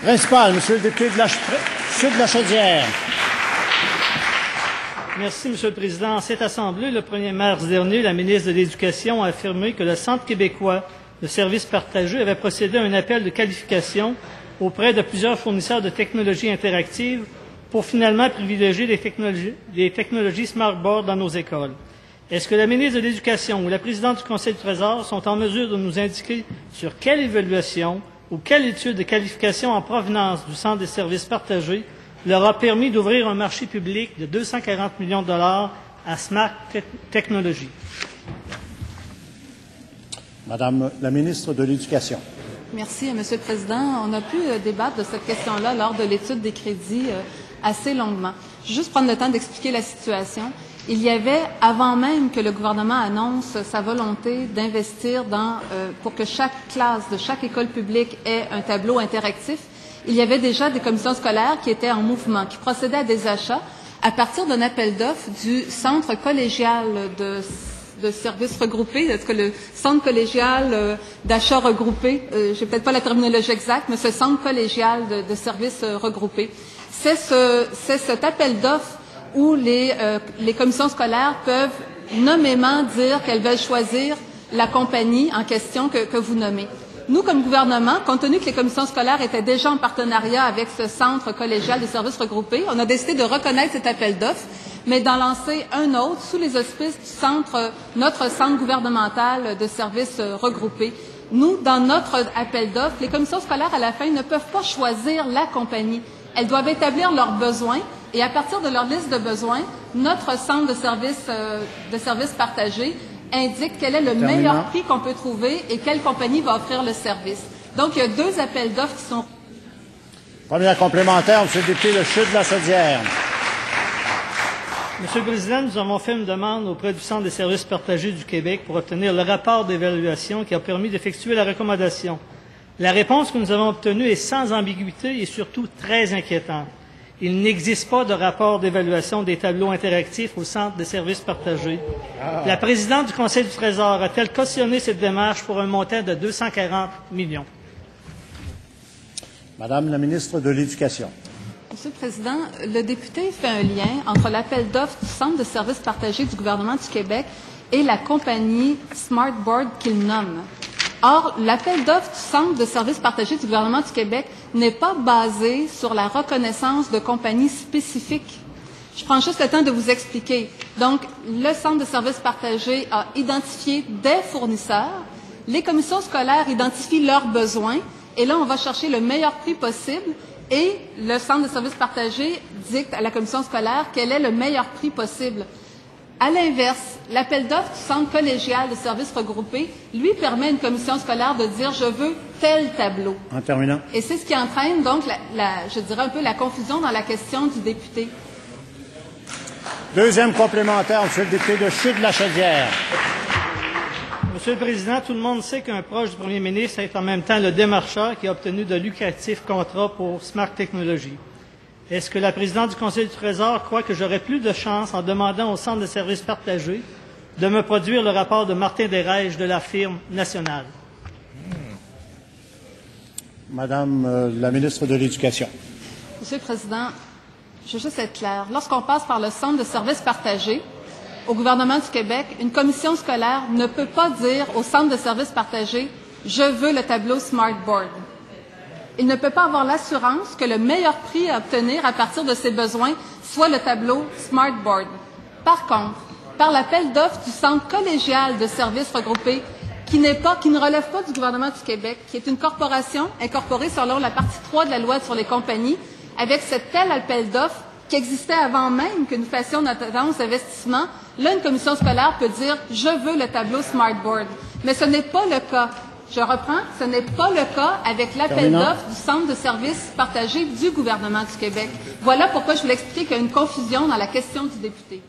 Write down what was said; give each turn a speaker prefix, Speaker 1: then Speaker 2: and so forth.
Speaker 1: Principal, Monsieur le député de Sud de la Chaudière.
Speaker 2: Merci, Monsieur le Président. En cette Assemblée, le 1er mars dernier, la ministre de l'Éducation a affirmé que le Centre québécois de services partagés avait procédé à un appel de qualification auprès de plusieurs fournisseurs de technologies interactives pour finalement privilégier les technologies smartboard dans nos écoles. Est-ce que la ministre de l'Éducation ou la présidente du Conseil du Trésor sont en mesure de nous indiquer sur quelle évaluation ou quelle étude de qualification en provenance du Centre des services partagés leur a permis d'ouvrir un marché public de 240 millions de dollars à Smart Technologies?
Speaker 1: Madame la ministre de l'Éducation.
Speaker 3: Merci, Monsieur le Président. On a pu débattre de cette question-là lors de l'étude des crédits assez longuement. Je vais juste prendre le temps d'expliquer la situation. Il y avait, avant même que le gouvernement annonce sa volonté d'investir pour que chaque classe de chaque école publique ait un tableau interactif, il y avait déjà des commissions scolaires qui étaient en mouvement, qui procédaient à des achats à partir d'un appel d'offres du Centre collégial de services regroupés, en tout cas le Centre collégial d'achat regroupés, j'ai peut-être pas la terminologie exacte, mais ce Centre collégial de services regroupés. C'est cet appel d'offres où les commissions scolaires peuvent nommément dire qu'elles veulent choisir la compagnie en question que vous nommez. Nous, comme gouvernement, compte tenu que les commissions scolaires étaient déjà en partenariat avec ce Centre collégial de services regroupés, on a décidé de reconnaître cet appel d'offres, mais d'en lancer un autre sous les auspices du notre centre gouvernemental de services regroupés. Nous, dans notre appel d'offres, les commissions scolaires, à la fin, ne peuvent pas choisir la compagnie. Elles doivent établir leurs besoins et à partir de leur liste de besoins, notre centre de services partagés indique quel est le meilleur prix qu'on peut trouver et quelle compagnie va offrir le service. Donc, il y a deux appels d'offres qui sont...
Speaker 1: Première complémentaire, M. le député de Sud de la Chaudière.
Speaker 2: Monsieur le Président, nous avons fait une demande auprès du Centre des services partagés du Québec pour obtenir le rapport d'évaluation qui a permis d'effectuer la recommandation. La réponse que nous avons obtenue est sans ambiguïté et surtout très inquiétante. Il n'existe pas de rapport d'évaluation des tableaux interactifs au Centre des services partagés. La présidente du Conseil du Trésor a-t-elle cautionné cette démarche pour un montant de 240 millions?
Speaker 1: Madame la ministre de l'Éducation.
Speaker 3: Monsieur le Président, le député fait un lien entre l'appel d'offres du Centre de services partagés du gouvernement du Québec et la compagnie Smartboard qu'il nomme. Or, l'appel d'offres du Centre de services partagés du gouvernement du Québec n'est pas basé sur la reconnaissance de compagnies spécifiques. Je prends juste le temps de vous expliquer. Donc, le Centre de services partagés a identifié des fournisseurs, les commissions scolaires identifient leurs besoins, et là, on va chercher le meilleur prix possible, et le Centre de services partagés dicte à la commission scolaire quel est le meilleur prix possible. À l'inverse, l'appel d'offres du Centre collégial de services regroupés, lui, permet à une commission scolaire de dire « je veux tel tableau ».
Speaker 1: En terminant.
Speaker 3: Et c'est ce qui entraîne donc, je dirais un peu la confusion dans la question du député.
Speaker 1: Deuxième complémentaire, M. le député de Sud de la Chaudière.
Speaker 2: Monsieur le Président, tout le monde sait qu'un proche du premier ministre est en même temps le démarcheur qui a obtenu de lucratifs contrats pour Smart Technologies. Est-ce que la présidente du Conseil du Trésor croit que j'aurais plus de chance en demandant au Centre de services partagés de me produire le rapport de Martin Desrèges de la firme nationale?
Speaker 1: Madame la ministre de l'Éducation.
Speaker 3: Monsieur le Président, je veux juste être clair. Lorsqu'on passe par le Centre de services partagés, au gouvernement du Québec, une commission scolaire ne peut pas dire au Centre de services partagés « je veux le tableau Smartboard ». Il ne peut pas avoir l'assurance que le meilleur prix à obtenir à partir de ses besoins soit le tableau Smartboard. Par contre, par l'appel d'offres du Centre collégial de services regroupés, qui ne relève pas du gouvernement du Québec, qui est une corporation incorporée selon la partie 3 de la loi sur les compagnies, avec ce tel appel d'offres qui existait avant même que nous fassions notre annonce d'investissement, là, une commission scolaire peut dire « je veux le tableau Smartboard ». Mais ce n'est pas le cas. Je reprends, ce n'est pas le cas avec l'appel d'offres du Centre de services partagés du gouvernement du Québec. Voilà pourquoi je voulais expliquer qu'il y a une confusion dans la question du député.